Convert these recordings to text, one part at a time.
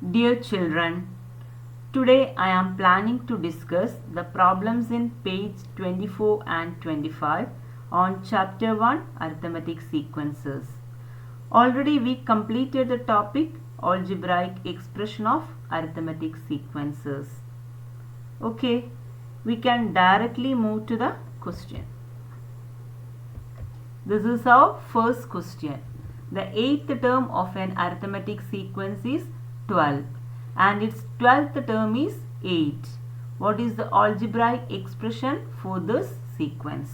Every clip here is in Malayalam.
Dear children, today I am planning to discuss the problems in page 24 and 25 on chapter 1 arithmetic sequences. Already we completed the topic algebraic expression of arithmetic sequences. Okay, we can directly move to the question. This is our first question. The eighth term of an arithmetic sequence is 12 and its 12th term is 8. What is the algebraic expression for this sequence?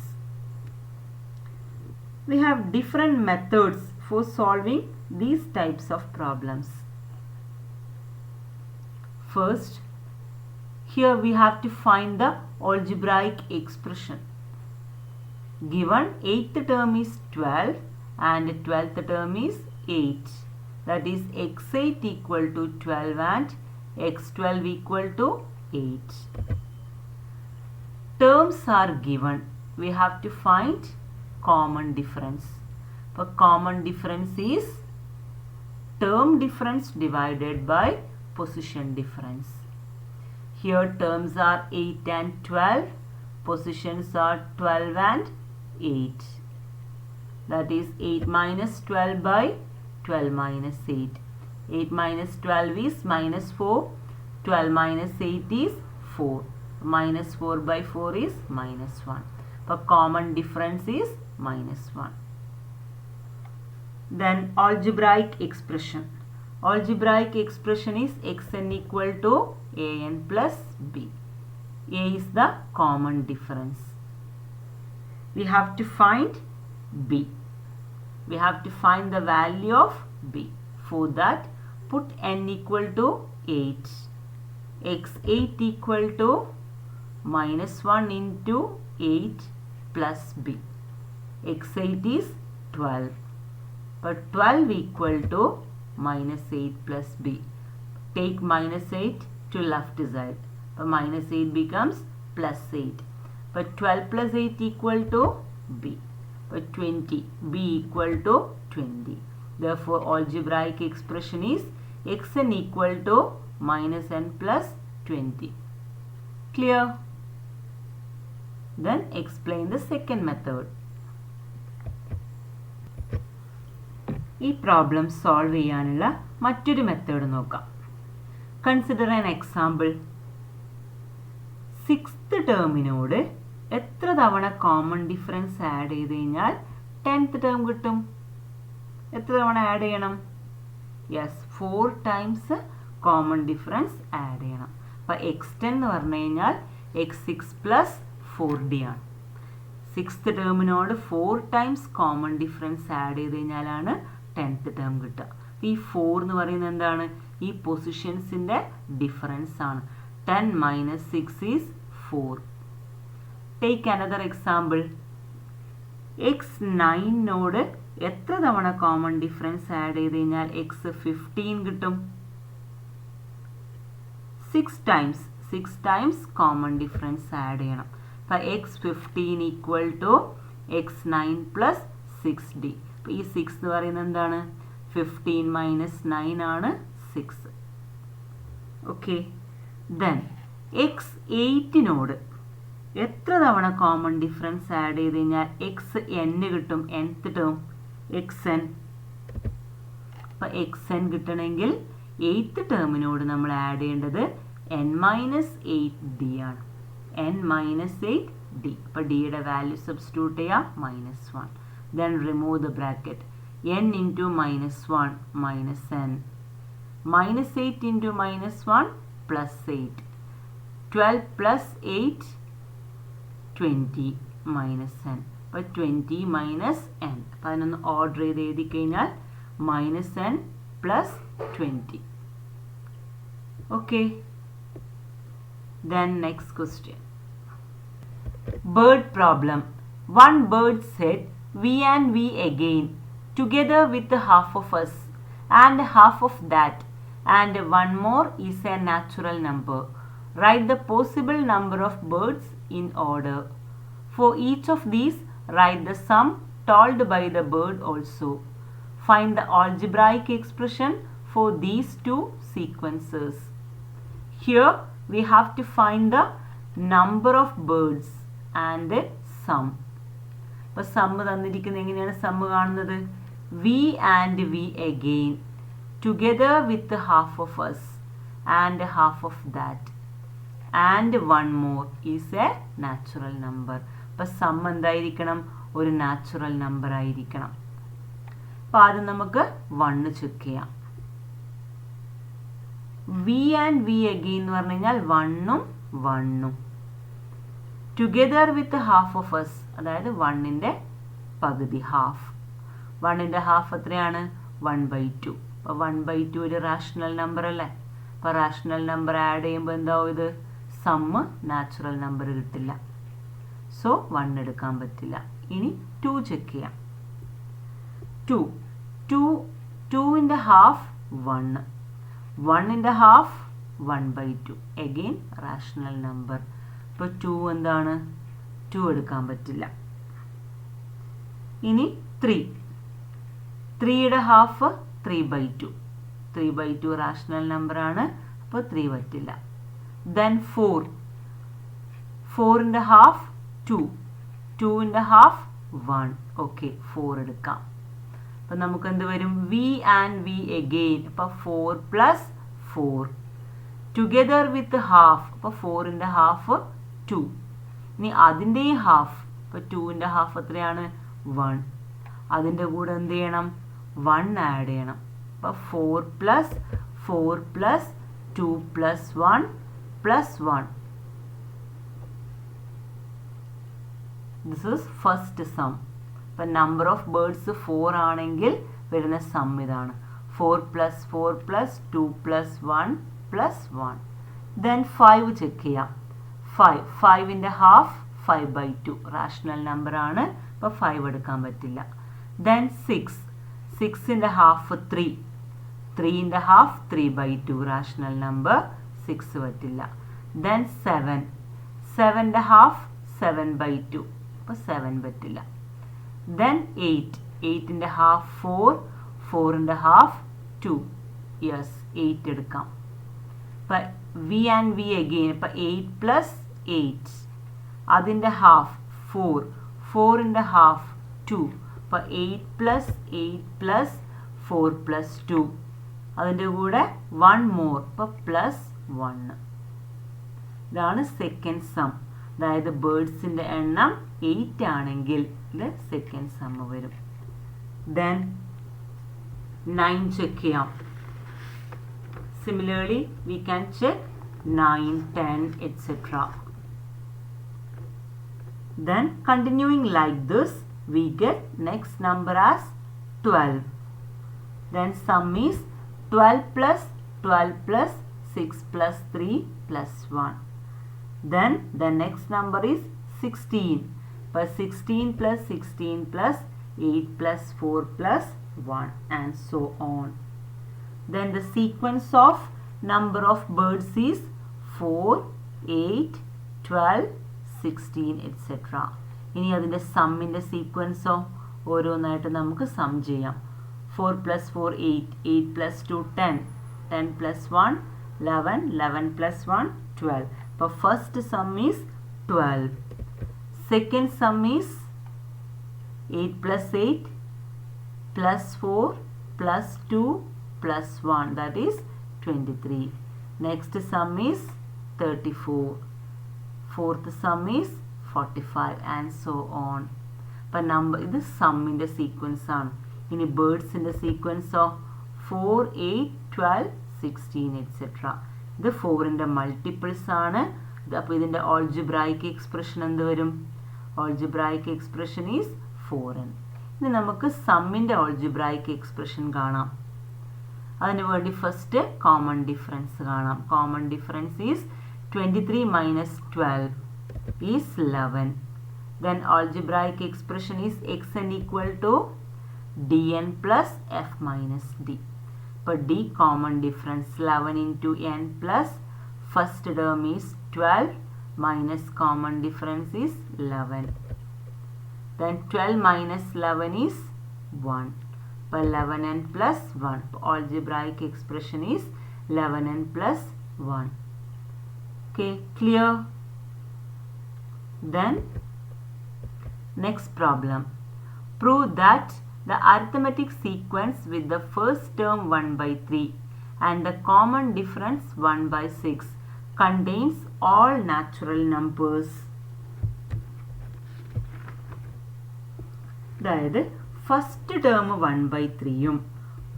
We have different methods for solving these types of problems. First, here we have to find the algebraic expression. Given 8th term is 12 and 12th term is 8. That is x8 equal to 12 and x12 equal to 8. Terms are given. We have to find common difference. The common difference is term difference divided by position difference. Here terms are 8 and 12. Positions are 12 and 8. That is 8 minus 12 by 12 minus 8. 8 minus 12 is minus 4. 12 minus 8 is 4. Minus 4 by 4 is minus 1. The common difference is minus 1. Then algebraic expression. Algebraic expression is xn equal to an plus b. A is the common difference. We have to find b. We have to find the value of b. For that, put n equal to 8. x8 equal to minus 1 into 8 plus b. x8 is 12. But 12 equal to minus 8 plus b. Take minus 8 to left side. But minus 8 becomes plus 8. But 12 plus 8 equal to b. But 20. b equal to 20. Therefore, algebraic expression is xn equal to minus n plus 20. Clear? Then explain the second method. ഈ പ്രോബ്ലം സോൾവ് ചെയ്യാനുള്ള മറ്റൊരു മെത്തേഡ് നോക്കാം. Consider an example. 6th ടേമിനോട് എത്ര തവണ കോമൺ ഡിഫറൻസ് ആഡ് ചെയ്ത് കഴിഞ്ഞാൽ 10th ടേം കിട്ടും? എത്ര തവണ ആഡ് ചെയ്യണം? Yes, 4 times common difference add ചെയ്യണം. അപ്പോൾ x10 എന്ന് പറഞ്ഞു കഴിഞ്ഞാൽ x6 പ്ലസ് 4d ആണ്. 6th ടേമിനോട് 4 times common difference add ചെയ്ത് കഴിഞ്ഞാലാണ് 10th ടേം കിട്ടുക. ഈ 4 എന്ന് പറയുന്നത് എന്താണ്? ഈ പൊസിഷൻസിൻ്റെ ഡിഫറൻസ് ആണ്. 10 minus 6 is 4. Take another example. x9 നോട് എത്ര തവണ കോമൺ ഡിഫറൻസ് ആഡ് ചെയ്ത് കഴിഞ്ഞാൽ x15 കിട്ടും? 6 ടൈംസ് കോമൺ ഡിഫറൻസ് ആഡ് ചെയ്യണം. അപ്പോൾ x15 equal to x9 plus 6d. അപ്പോൾ ഈ 6 എന്ന് പറയുന്നത് എന്താണ്? 15 മൈനസ് 9 ആണ് 6. ഓക്കെ. ദെൻ x8നോട് എത്ര തവണ കോമൺ ഡിഫറൻസ് ആഡ് ചെയ്ത് കഴിഞ്ഞാൽ xn കിട്ടും? nth term xn. അപ്പോൾ xn കിട്ടണമെങ്കിൽ 8th ടേമിനോട് നമ്മൾ ആഡ് ചെയ്യേണ്ടത് n മൈനസ് 8d ആണ്. n minus 8d. അപ്പോൾ ഡിയുടെ വാല്യൂ സബ്സ്റ്റിറ്റ്യൂട്ട് ചെയ്യാം, -1. Then remove the bracket. n into -1 minus n. -8 into -1 plus 8. 12 plus 8, 20 minus n. അപ്പോൾ 20 minus n. അപ്പോൾ അതിനൊന്ന് ഓർഡർ ചെയ്ത് എഴുതി കഴിഞ്ഞാൽ -n plus 20. Okay. Then next question. Bird problem. One bird said, "We and we again, together with half of us and half of that, and one more is a natural number. Write the possible number of birds in order. For each of these, write the sum told by the bird also. Find the algebraic expression for these two sequences. Here we have to find the number of birds and the sum. അപ്പോൾ സം തന്നിരിക്കുന്നത് എങ്ങനെയാണ് സം കാണുന്നത്? We and we again together with half of us and half of that and one more is a natural number. അപ്പോൾ സം എന്തായിരിക്കണം? ഒരു നാച്ചുറൽ നമ്പർ ആയിരിക്കണം. അപ്പോൾ ആദ്യം നമുക്ക് 1 ചെക്ക് ചെയ്യാം. വി ആൻഡ് വി അഗെയിൻ എന്ന് പറഞ്ഞു കഴിഞ്ഞാൽ 1ഉം 1ഉം together with half of us, അതായത് 1ന്റെ പകുതി, ഹാഫ്. 1ന്റെ ഹാഫ് എത്രയാണ്? 1/2. അപ്പോൾ 1/2 ഒരു റാഷണൽ നമ്പർ അല്ലേ? അപ്പോൾ റാഷണൽ നമ്പർ ആഡ് ചെയ്യുമ്പോൾ എന്താവും? ഇത് സമ്മ് നാച്ചുറൽ നമ്പർ കിട്ടില്ല. സോ 1 എടുക്കാൻ പറ്റില്ല. ഇനി 2 ചെക്ക് ചെയ്യാം. 2ന്റെ ഹാഫ് 1, 1ന്റെ ഹാഫ് 1/2, അഗെയിൻ റാഷണൽ നമ്പർ. ഇപ്പോൾ 2 എന്താണ്? 2 എടുക്കാൻ പറ്റില്ല. ഇനി 3യുടെ ഹാഫ് 3/2, 3/2 റാഷണൽ നമ്പർ ആണ്. അപ്പോൾ 3 പറ്റില്ല. ദെൻ 4ന്റെ ഹാഫ് 2, 2ന്റെ ഹാഫ് 1, ഓക്കെ 4 എടുക്കാം. അപ്പം നമുക്ക് എന്ത് വരും? We and we again. അപ്പോൾ 4 + 4 ടുഗെദർ വിത്ത് ഹാഫ്. അപ്പോൾ 4ന്റെ ഹാഫ് 2. ഇനി അതിൻ്റെയും ഹാഫ്. അപ്പോൾ 2ന്റെ ഹാഫ് എത്രയാണ്? 1. അതിൻ്റെ കൂടെ എന്ത് ചെയ്യണം? 1 ആഡ് ചെയ്യണം. അപ്പോൾ 4 + 4 + 2 + 1 + 1. This is first sum. ഇപ്പം നമ്പർ ഓഫ് ബേർഡ്സ് 4 ആണെങ്കിൽ വരുന്ന സം ഇതാണ്. 4 + 4 + 2 + 1 + 1. ദെൻ 5 ചെക്ക് ചെയ്യാം. 5ന്റെ ഹാഫ് 5/2 റാഷണൽ നമ്പർ ആണ്. അപ്പോൾ 5 എടുക്കാൻ പറ്റില്ല. ദെൻ 6ന്റെ ഹാഫ് 3, 3ന്റെ ഹാഫ് 3/2 റാഷണൽ നമ്പർ, 6 പറ്റില്ല. ദെൻ 7ന്റെ ഹാഫ് 7/2, അപ്പോൾ 7 പറ്റില്ല. ദെൻ 8ന്റെ ഹാഫ് 4, 4ന്റെ ഹാഫ് 2, യെസ് 8 എടുക്കാം. അപ്പം വി ആൻഡ് വി അഗെയിൻ. അപ്പം 8 + 8, അതിൻ്റെ ഹാഫ് 4, 4ന്റെ ഹാഫ് 2, അപ്പോൾ 8 + 8 + 4 + 2, അതിൻ്റെ കൂടെ 1 more, അപ്പോൾ +1. ഇതാണ് സെക്കൻഡ് സം. അതായത് ബേർഡ്സിൻ്റെ എണ്ണം 8 ആണെങ്കിൽ ഇത് സെക്കൻഡ് സം വരും. ദെൻ 9 ചെക്ക് ചെയ്യാം. Similarly, we can check 9, 10, etc. Then continuing like this, we get next number as 12. Then sum is 12 + 12 + 6 + 3 + 1. Then the next number is 16. But 16 + 16 + 8 + 4 + 1 and so on. Then the sequence of number of birds is 4, 8, 12, 16, etc. ഇനി അതിൻ്റെ സമ്മിൻ്റെ സീക്വൻസോ ഓരോന്നായിട്ട് നമുക്ക് സം ചെയ്യാം. 4 + 4 8, 8 + 2 10, 10 + 1 11, 11 + 1 12. അപ്പോൾ first some is 12. Second some is 8 + 8 + 4 + 2 + 1, that is 23. Next sum is 34. Fourth sum is 45 and so on. അപ്പം നമ്പർ ഇത് സമ്മിൻ്റെ സീക്വൻസ് ആണ്. ഇനി ബേർഡ്സിൻ്റെ സീക്വൻസോ 4, 8, 12, 16, etc. ഇത് 4ൻ്റെ മൾട്ടിപ്പിൾസ് ആണ്. അപ്പോൾ ഇതിൻ്റെ ഓൾജിബ്രായിക് എക്സ്പ്രഷൻ എന്ത് വരും? Algebraic expression is 4n. ഇനി നമുക്ക് സമ്മിൻ്റെ ഓൾജിബ്രായിക് എക്സ്പ്രഷൻ കാണാം. അതിന് വേണ്ടി ഫസ്റ്റ് കോമൺ ഡിഫറൻസ് കാണാം. Common difference is 23 - 12 is 11. Then algebraic expression is xn = dn + f - d. But d common difference 11 × n plus first term is 12 minus common difference is 11. Then 12 minus 11 is 1. അപ്പോൾ 11n plus 1. Algebraic expression is 11n plus 1. Okay, clear? Then next problem. Prove that the arithmetic sequence with the first term 1/3 and the common difference 1/6 contains all natural numbers. അതായത് ഫസ്റ്റ് ടേം 1/3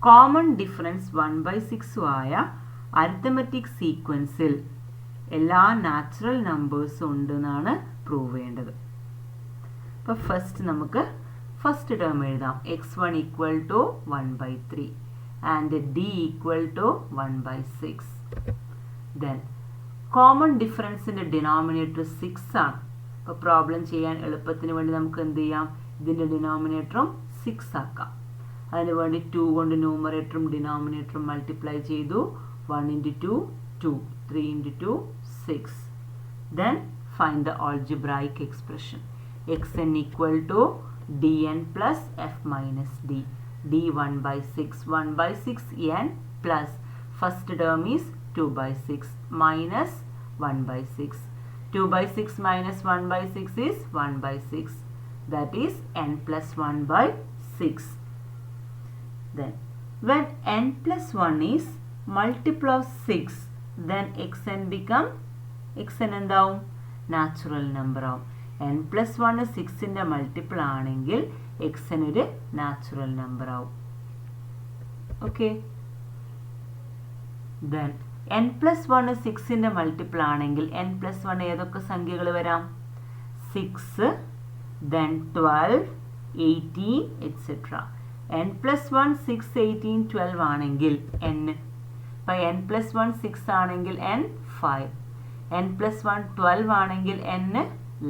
കോമൺ ഡിഫറൻസ് 1/6 ആയ അരിത്തമെറ്റിക് സീക്വൻസിൽ എല്ലാ നാച്ചുറൽ നമ്പേഴ്സും ഉണ്ടെന്നാണ് പ്രൂവ് ചെയ്യേണ്ടത്. അപ്പോൾ ഫസ്റ്റ് നമുക്ക് ഫസ്റ്റ് ടേം എഴുതാം. x1 equal to 1/3 and d equal to 1/6. Then common ഡിഫറൻസിൻ്റെ ഡിനോമിനേറ്റർ 6 ആണ്. അപ്പോൾ പ്രോബ്ലം ചെയ്യാൻ എളുപ്പത്തിന് വേണ്ടി നമുക്ക് എന്ത് ചെയ്യാം, ഇതിൻ്റെ ഡിനോമിനേറ്ററും 6 ആക്കാം. അതിന് വേണ്ടി 2 കൊണ്ട് ന്യൂമറേറ്ററും ഡിനോമിനേറ്ററും മൾട്ടിപ്ലൈ ചെയ്തു. 1 into 2 2, 3 into 2 6. Then find the algebraic expression. xn equal to dn plus f minus d. d 1/6, 1/6 n plus first term is 2/6 minus 1/6. 2/6 minus 1/6 is 1/6. That is n plus 1/6. Then when n plus 1 is multiple of 6, then xn become xn എന്താവും, നാച്ചുറൽ നമ്പർ ആവും. n plus 1 6ൻ്റെ മൾട്ടിപ്പിൾ ആണെങ്കിൽ xn ഒരു നാച്ചുറൽ നമ്പർ ആവും. ഓക്കെ, ദെൻ n plus 1 6ൻ്റെ മൾട്ടിപ്പിൾ ആണെങ്കിൽ n plus 1 ഏതൊക്കെ സംഖ്യകൾ വരാം, 6, then 12, 18 etc. n plus 1 6, 18, 12 ആണെങ്കിൽ n, അപ്പോൾ n plus 1 6 ആണെങ്കിൽ n 5, n plus 1 12 ആണെങ്കിൽ n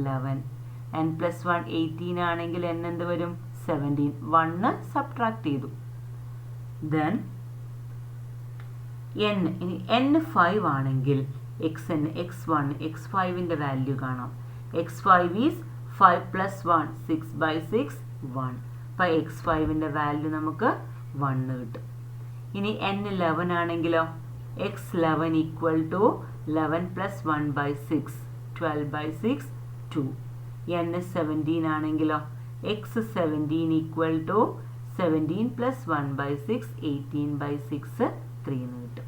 11, n plus 1 18 ആണെങ്കിൽ n എന്ത് വരും, 17. 1 സബ്ട്രാക്ട് ചെയ്തു. ദെൻ ഇനി n 5 ആണെങ്കിൽ xn x1 x5ൻ്റെ വാല്യൂ കാണാം. x5 is 5 plus 1 6/6 1. അപ്പോൾ x5ൻ്റെ വാല്യൂ നമുക്ക് 1 കിട്ടും. ഇനി n 11 ആണെങ്കിലോ x11 equal to 11 plus 1/6 12/6 2. n 17 ആണെങ്കിലോ x17 ഈക്വൽ ടു 17 plus 1/6 18/6 3 എന്ന് കിട്ടും.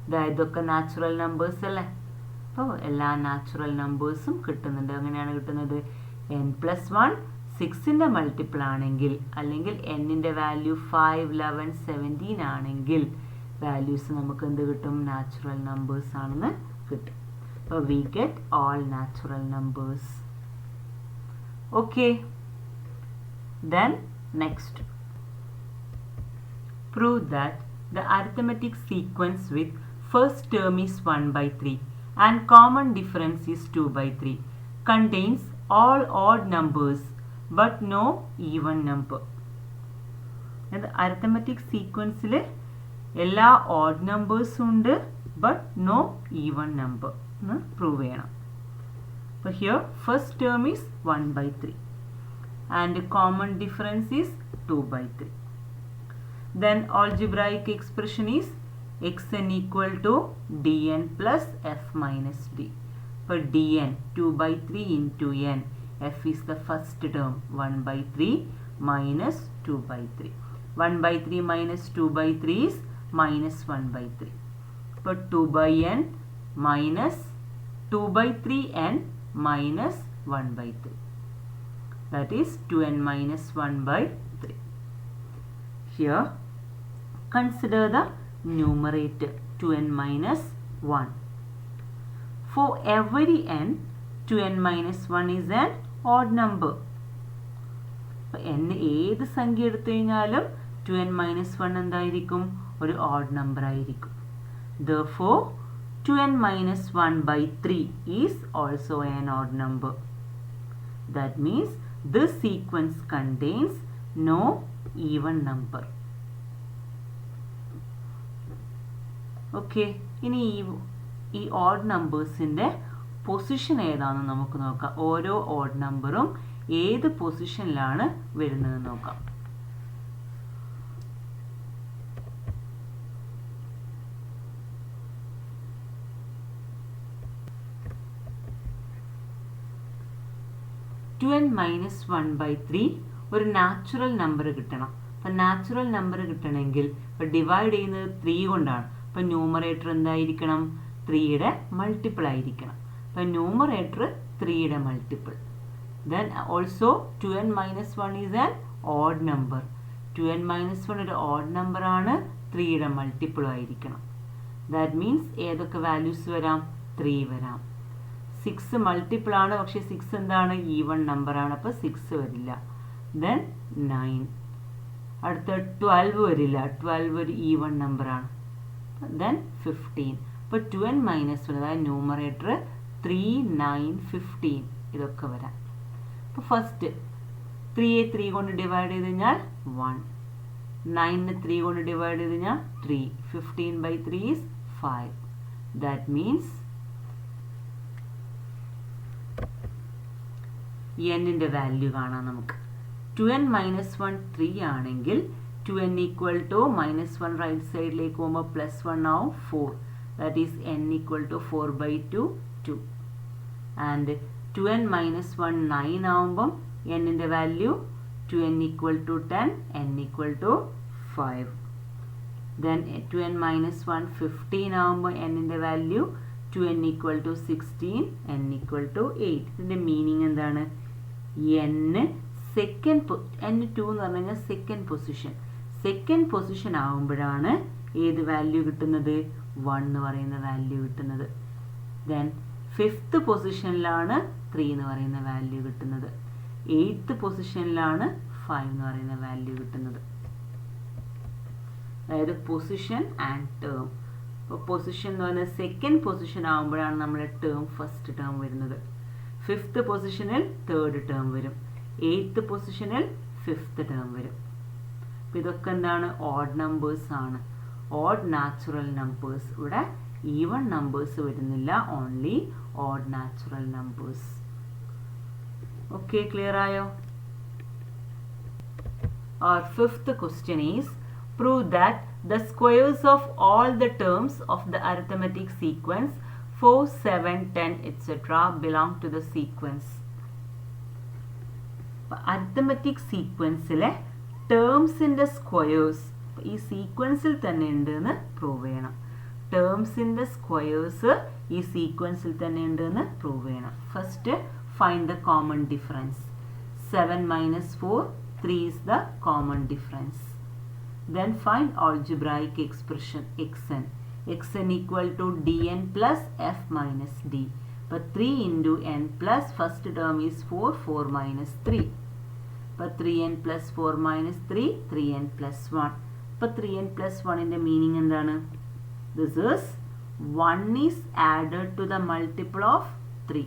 അതായത് ഇതൊക്കെ നാച്ചുറൽ നമ്പേഴ്സ് അല്ലേ. അപ്പോൾ എല്ലാ നാച്ചുറൽ നമ്പേഴ്സും കിട്ടുന്നുണ്ട്. അങ്ങനെയാണ് കിട്ടുന്നത്. n plus 1 6ൻ്റെ മൾട്ടിപ്പിൾ ആണെങ്കിൽ അല്ലെങ്കിൽ എന്നിൻ്റെ വാല്യൂ 5, 11, 17 ആണെങ്കിൽ വാല്യൂസ് നമുക്ക് എന്ത് കിട്ടും, നാച്ചുറൽ നമ്പേഴ്സ് ആണെന്ന് കിട്ടും. അപ്പോൾ we get all natural numbers. Okay, then next prove that the arithmetic sequence with first term is 1/3 and common difference is 2/3 contains all odd numbers but no even number. Arithmetic sequence le ella odd numbers undu but no even number nu prove cheyanam. So here first term is 1/3 and common difference is 2/3. Then algebraic expression is xn equal to dn plus f minus d. For dn 2/3 into n, f is the first term 1/3 minus 2/3. 1/3 minus 2/3 is minus 1/3. For 2/n minus 2/3n minus 1/3. That is 2n minus 1/3. Here consider the numerator 2n minus 1. For every n, 2n minus 1 is an odd number. n ഏത് സംഖ്യ എടുത്തു കഴിഞ്ഞാലും 2n minus 1 എന്തായിരിക്കും, ഒരു odd number ആയിരിക്കും. Therefore 2n minus 1/3 is also an odd number. That means this sequence contains no even number. Okay, ഇനി ഈ ഓഡ് നമ്പേഴ്സിൻ്റെ പൊസിഷൻ ഏതാണെന്ന് നമുക്ക് നോക്കാം. ഓരോ ഓഡ് നമ്പറും ഏത് പൊസിഷനിലാണ് വരുന്നത് നോക്കാം. 2n മൈനസ് 1/3 ഒരു നാച്ചുറൽ നമ്പർ കിട്ടണം. അപ്പം നാച്ചുറൽ നമ്പർ കിട്ടണമെങ്കിൽ ഇപ്പോൾ ഡിവൈഡ് ചെയ്യുന്നത് 3 കൊണ്ടാണ്. അപ്പം ന്യൂമറേറ്റർ എന്തായിരിക്കണം? 3യുടെ മൾട്ടിപ്പിൾ ആയിരിക്കണം. അപ്പം ന്യൂമറേറ്റർ 3യുടെ multiple. Then also 2n minus 1 is an odd number. 2n minus 1 ഒരു ഓഡ് നമ്പർ ആണ്, 3യുടെ മൾട്ടിപ്പിളും ആയിരിക്കണം. ദാറ്റ് മീൻസ് ഏതൊക്കെ വാല്യൂസ് വരാം? 3 വരാം. 6 മൾട്ടിപ്പിൾ ആണ്, പക്ഷേ 6 എന്താണ്? ഈവൺ നമ്പർ ആണ്, അപ്പോൾ 6 വരില്ല. ദെൻ 9. അടുത്ത 12 വരില്ല, 12 ഒരു ഈവൺ നമ്പർ ആണ്. ദെൻ 15. അപ്പോൾ 2n മൈനസ് 1 അതായത് ന്യൂമറേറ്റർ 3, 9, 15 ഇതൊക്കെ വരാം. അപ്പോൾ ഫസ്റ്റ് 3യെ 3 കൊണ്ട് ഡിവൈഡ് ചെയ്ത് കഴിഞ്ഞാൽ 1, 9നെ 3 കൊണ്ട് ഡിവൈഡ് ചെയ്ത് കഴിഞ്ഞാൽ 3, 15/3 is 5. ദാറ്റ് മീൻസ് എന്നിൻ്റെ വാല്യൂ കാണാം നമുക്ക്. 2n മൈനസ് 1 3 ആണെങ്കിൽ 2n equal to minus 1 right സൈഡിലേക്ക് പോകുമ്പോൾ +1 ആവും 4. That is n equal to 4/2 2. And 2n minus 1 9 ആവുമ്പം എന്നിൻ്റെ value 2n equal to 10, n equal to 5. Then 2n minus 1 15 ആവുമ്പോൾ എന്നിൻ്റെ value 2n equal to 16, n equal to 8. ഇതിൻ്റെ മീനിങ് എന്താണ്? n സെക്കൻഡ് n2 എന്ന് പറഞ്ഞു കഴിഞ്ഞാൽ സെക്കൻഡ് പൊസിഷൻ ആകുമ്പോഴാണ് ഏത് വാല്യൂ കിട്ടുന്നത്? 1 എന്ന് പറയുന്ന വാല്യൂ കിട്ടുന്നത്. ദെൻ 5th പൊസിഷനിലാണ് 3 എന്ന് പറയുന്ന വാല്യൂ കിട്ടുന്നത്. 8th പൊസിഷനിലാണ് 5 എന്ന് പറയുന്ന വാല്യൂ കിട്ടുന്നത്. അതായത് പൊസിഷൻ ആൻഡ് ടേം. അപ്പോൾ പൊസിഷൻ എന്ന് പറയുന്നത് സെക്കൻഡ് പൊസിഷൻ ആകുമ്പോഴാണ് നമ്മുടെ ടേം ഫസ്റ്റ് ടേം വരുന്നത്. 5th പൊസിഷനിൽ 3rd ടേം വരും. 8th പൊസിഷനിൽ 5th ടേം വരും. അപ്പോൾ ഇതൊക്കെ എന്താണ്? ഓഡ് നമ്പേഴ്സ് ആണ്, ഓഡ് നാച്ചുറൽ നമ്പേഴ്സ്. ഇവിടെ ഈവൺ നമ്പേഴ്സ് വരുന്നില്ല, only odd natural numbers. Okay, clear ആയോ? Our 5th question is, prove that the squares of all the terms of the arithmetic sequence 4, 7, 10, etc. belong to the sequence. Arithmetic സീക്വൻസിലെ ടേംസിൻ്റെ സ്ക്വയേഴ്സ് ഈ സീക്വൻസിൽ തന്നെ ഉണ്ട് എന്ന് പ്രൂവ് ചെയ്യണം. ടേംസിൻ്റെ സ്ക്വയേഴ്സ് ഈ സീക്വൻസിൽ തന്നെ ഉണ്ട് എന്ന് പ്രൂവ് ചെയ്യണം. First find the common difference. 7 minus 4, 3 is the common difference. Then find algebraic expression xn. xn equal to dn plus f minus d. But 3 into n plus first term is 4, 4 minus 3. But 3n plus 4 minus 3, 3n plus 1. But 3n plus 1 in the meaning endana? This is 1 is added to the multiple of 3.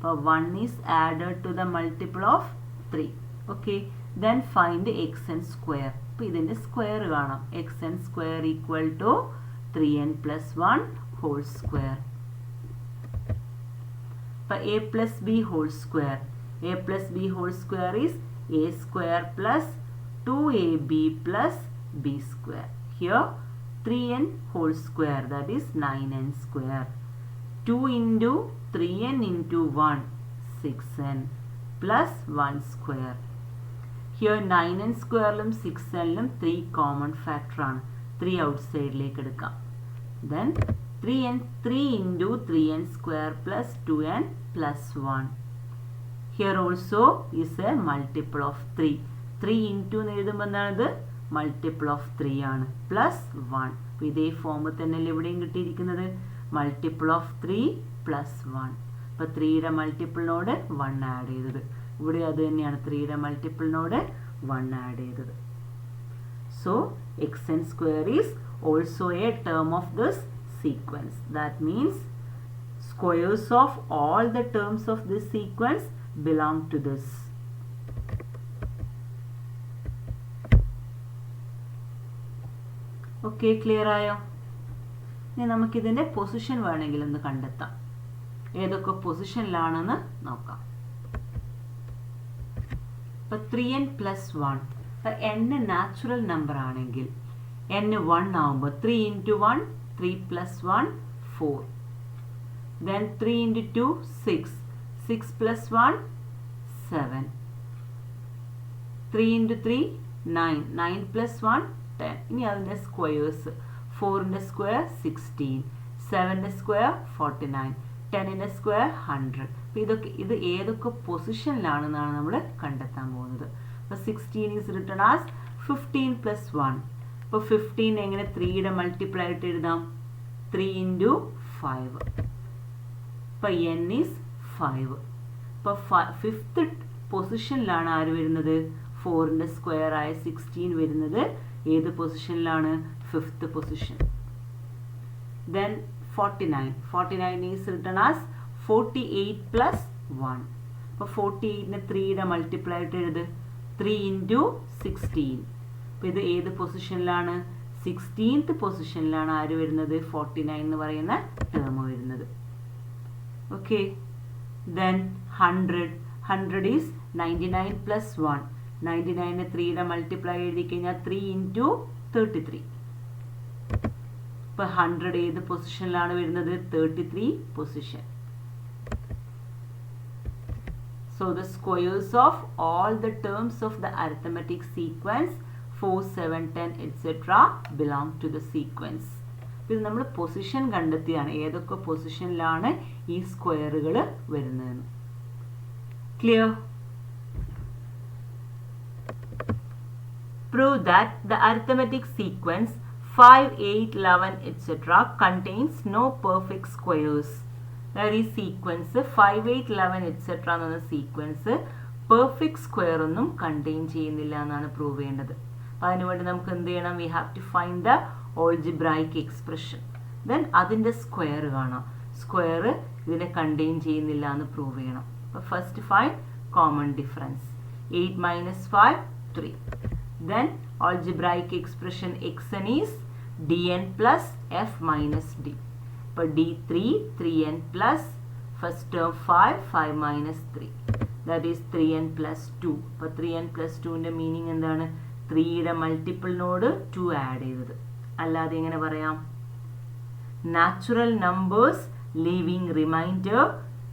But 1 is added to the multiple of 3. Okay. Then find the xn square. അപ്പോൾ ഇതിൻ്റെ സ്ക്വയർ കാണാം. xn square equal to 3n plus 1 whole square. അപ്പോൾ a plus b whole square. a plus b whole square is a square plus 2ab plus b square. Here 3n whole square, that is 9n square. 2 into 3n into 1, 6n plus 1 square. Here 9n squareലും 6nലും 3 common factor ആണ്. 3 outsideലേക്ക് എടുക്കാം. Then 3 into 3n square plus 2n plus 1. Here also is a multiple of 3. 3 into എന്ന് എഴുതുമ്പോൾ എന്താണിത്? മൾട്ടിപ്പിൾ ഓഫ് 3 ആണ്. പ്ലസ് 1. അപ്പോൾ ഇതേ ഫോമിൽ തന്നെയല്ലേ ഇവിടെയും കിട്ടിയിരിക്കുന്നത്? Multiple of 3 plus 1. അപ്പോൾ 3യുടെ മൾട്ടിപ്പിളിനോട് 1 ആഡ് ചെയ്തത്. ഇവിടെ അത് തന്നെയാണ്, 3യുടെ മൾട്ടിപ്പിളിനോട് 1 ആഡ് ചെയ്തത്. So xn square is also a term of this sequence. That means squares of all the terms of this sequence belong to this. Okay, clear ആയോ? ഇനി നമുക്കിതിൻ്റെ പൊസിഷൻ വേണമെങ്കിൽ ഒന്ന് കണ്ടെത്താം. ഏതൊക്കെ പൊസിഷനിലാണെന്ന് നോക്കാം. ഇപ്പോൾ 3n plus 1, n natural number ആണെങ്കിൽ n 1 ആവുമ്പോൾ 3 into 1, 3 plus 1, 4. Then 3 into 2, 6. 6 plus 1, 7. 3 into 3, 9. 9 plus 1, 10. ഇനി അതിൻ്റെ സ്ക്വയേഴ്സ്. 4ൻ്റെ സ്ക്വയർ 16, 7ൻ്റെ സ്ക്വയർ 49, 10ൻ്റെ സ്ക്വയർ 100. അപ്പോൾ ഇത് ഏതൊക്കെ പൊസിഷനിലാണെന്നാണ് നമ്മൾ കണ്ടെത്താൻ പോകുന്നത്. അപ്പോൾ 16 ഈസ് റിട്ടൺ ആസ് 15 പ്ലസ് 1. അപ്പോൾ 15 എങ്ങനെ 3യുടെ മൾട്ടിപ്പിൾ ആയിട്ട് എഴുതാം? 3 into 5. അപ്പോൾ n ഈസ് 5. അപ്പോൾ 5th പൊസിഷനിലാണ് ആര് വരുന്നത്? 4ൻ്റെ സ്ക്വയർ ആയ 16 വരുന്നത്. ഏത് പൊസിഷനിലാണ്? 5th position. Then 49. 49 is written as 48 plus 1. അപ്പോൾ 48നെ 3യുടെ മൾട്ടിപ്പിൾ ആയിട്ട് എഴുത്. 3 into 16. അപ്പോൾ ഇത് ഏത് പൊസിഷനിലാണ്? 16th പൊസിഷനിലാണ് ആര് വരുന്നത്? 49 എന്ന് പറയുന്ന ടേം വരുന്നത്. ഓക്കെ. ദെൻ 100. 100 is 99 plus 1. 99നെ 3യുടെ മൾട്ടിപ്ലൈ എഴുതി കഴിഞ്ഞാൽ 3 into 33. ഇപ്പോൾ 100 ഏത് പൊസിഷനിലാണ് വരുന്നത്? 33 position. So the squares of all the terms of the arithmetic sequence 4, 7, 10 etc. belong to the sequence. ഇത് നമ്മൾ പൊസിഷൻ കണ്ടെത്തിയാണ് ഏതൊക്കെ പൊസിഷനിലാണ് ഈ സ്ക്വയറുകൾ വരുന്നതെന്ന്. Clear? Prove that the arithmetic sequence 5, 8, 11 etc. contains no perfect squares. അതായത് ഈ സീക്വൻസ് 5, 8, 11 etc. എന്ന സീക്വൻസ് പെർഫെക്റ്റ് സ്ക്വയർ ഒന്നും കണ്ടെയ്ൻ ചെയ്യുന്നില്ല എന്നാണ് പ്രൂവ് ചെയ്യേണ്ടത്. അപ്പോൾ അതിനുവേണ്ടി നമുക്ക് എന്ത് ചെയ്യണം? We have to find the algebraic expression. Then അതിൻ്റെ സ്ക്വയർ കാണാം. സ്ക്വയർ ഇതിനെ കണ്ടെയ്ൻ ചെയ്യുന്നില്ല എന്ന് പ്രൂവ് ചെയ്യണം. അപ്പോൾ first find common difference. 8 minus 5, 3. Then algebraic expression xn is dn plus f minus d. അപ്പോൾ d3 3n plus first term 5, 5 minus 3. That is 3n plus 2. അപ്പോൾ 3n plus 2ൻ്റെ മീനിങ് എന്താണ്? 3യുടെ മൾട്ടിപ്പിളിനോട് 2 ആഡ് ചെയ്തത്. അല്ലാതെ എങ്ങനെ പറയാം? Natural numbers leaving remainder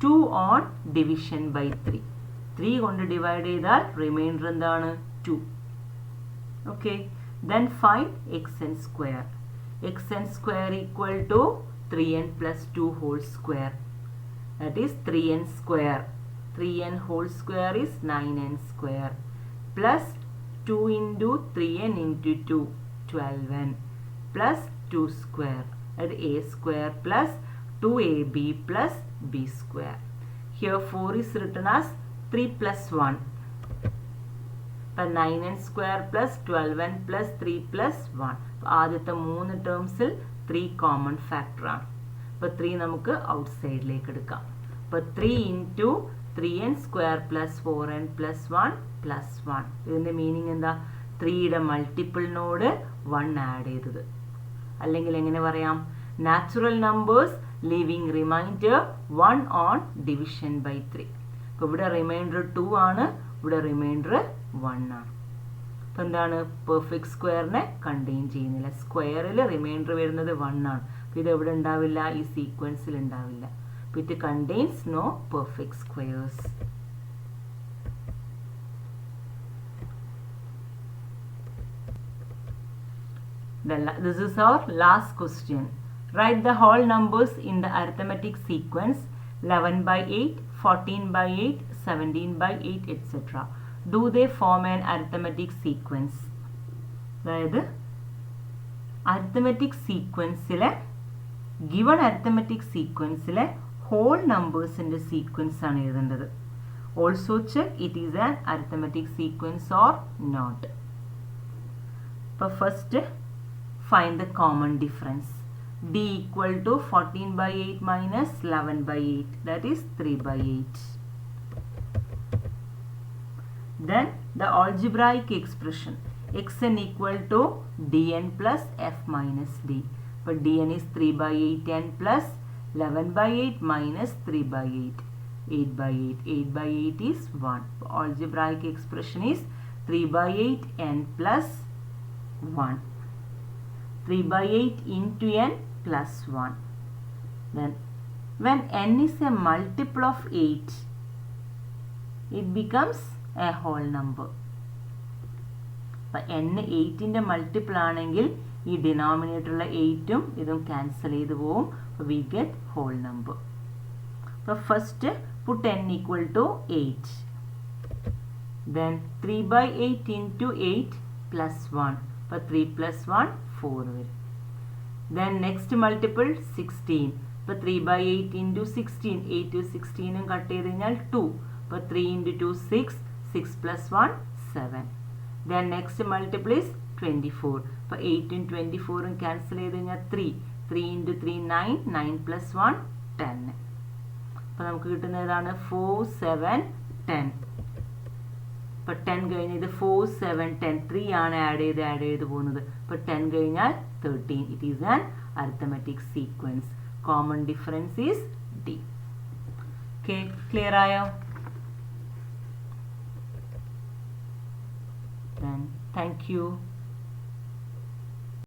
2 on division by 3. 3 കൊണ്ട് ഡിവൈഡ് ചെയ്താൽ റിമൈൻഡർ എന്താണ്? 2. Okay, then find xn square. Xn square equal to 3n plus 2 whole square. That is 3n square. 3n whole square is 9n square. Plus 2 into 3n into 2, 12n. Plus 2 square. That is a square plus 2ab plus b square. Here 4 is written as 3 plus 1. അപ്പോൾ 9n square plus 12n plus 3 plus 1. അപ്പോൾ ആദ്യത്തെ 3 ടേംസിൽ 3 കോമൺ ഫാക്ടറാണ്. അപ്പോൾ 3 നമുക്ക് ഔട്ട് സൈഡിലേക്ക് എടുക്കാം. അപ്പോൾ 3 into 3n square plus 4n plus 1 plus 1. ഇതിൻ്റെ മീനിങ് എന്താ? 3യുടെ മൾട്ടിപ്പിളിനോട് 1 ആഡ് ചെയ്തത്. അല്ലെങ്കിൽ എങ്ങനെ പറയാം? Natural numbers leaving remainder 1 on division by 3. അപ്പോൾ ഇവിടെ റിമൈൻഡർ 2 ആണ്, ഇവിടെ റിമൈൻഡർ 1 ആണ്. അപ്പോൾ എന്താണ്? പെർഫെക്റ്റ് സ്ക്വയറിനെ കണ്ടെയ്ൻ ചെയ്യുന്നില്ല. സ്ക്വയറിൽ റിമൈൻഡർ വരുന്നത് 1 ആണ്. അപ്പോൾ ഇത് എവിടെ ഉണ്ടാവില്ല? ഈ സീക്വൻസിൽ ഉണ്ടാവില്ല. അപ്പോൾ it contains no perfect squares. This is our last question. Write the whole numbers in the arithmetic sequence 11 by 8, 14 by 8, 17 by 8 etc. Do they form an arithmetic sequence? അതായത് അരിത്തമെറ്റിക് സീക്വൻസിലെ ഗിവൺ അരിത്തമെറ്റിക് സീക്വൻസിലെ ഹോൾ നമ്പേഴ്സിൻ്റെ സീക്വൻസ് ആണ് എഴുതേണ്ടത്. Also check it is an arithmetic sequence or not. അപ്പോൾ first find the common difference. d equal to 14 by 8 minus 11 by 8, that is 3 by 8. Then the algebraic expression xn equal to dn plus f minus d. But dn is 3 by 8n plus 11 by 8 minus 3 by 8. 8 by 8. 8 by 8 is 1. Algebraic expression is 3 by 8 n plus 1. 3 by 8 into n plus 1. Then when n is a multiple of 8, it becomes a whole number. അപ്പം n 8ൻ്റെ മൾട്ടിപ്പിൾ ആണെങ്കിൽ ഈ ഡിനോമിനേറ്ററുള്ള 8ഉം ഇതും ക്യാൻസൽ ചെയ്ത് പോവും. അപ്പോൾ വി ഗെറ്റ് ഹോൾ നമ്പർ. അപ്പോൾ first put n equal to 8. Then 3/8 into 8 plus 1. അപ്പോൾ 3 plus 1 4 വരും. Then next multiple 16. അപ്പോൾ 3/8 into 16. 8 16ഉം കട്ട് ചെയ്ത് കഴിഞ്ഞാൽ 2. അപ്പോൾ 3 into 2 6. 6 plus 1 7. Then next multiple is 24. അപ്പോൾ 8ഉം 24ഉം ക്യാൻസൽ ചെയ്ത് കഴിഞ്ഞാൽ 3. 3 into 3 9. 9 plus 1 10. അപ്പോൾ നമുക്ക് കിട്ടുന്ന ഏതാണ് 4 7 10. അപ്പോൾ 10 കഴിഞ്ഞാൽ ഇത് 4 7 10 3 ആണ് ആഡ് ചെയ്ത് പോകുന്നത്. അപ്പോൾ 10 കഴിഞ്ഞാൽ 13. It is an arithmetic sequence. Common difference is D. Okay, clear ആയോ? Then thank you.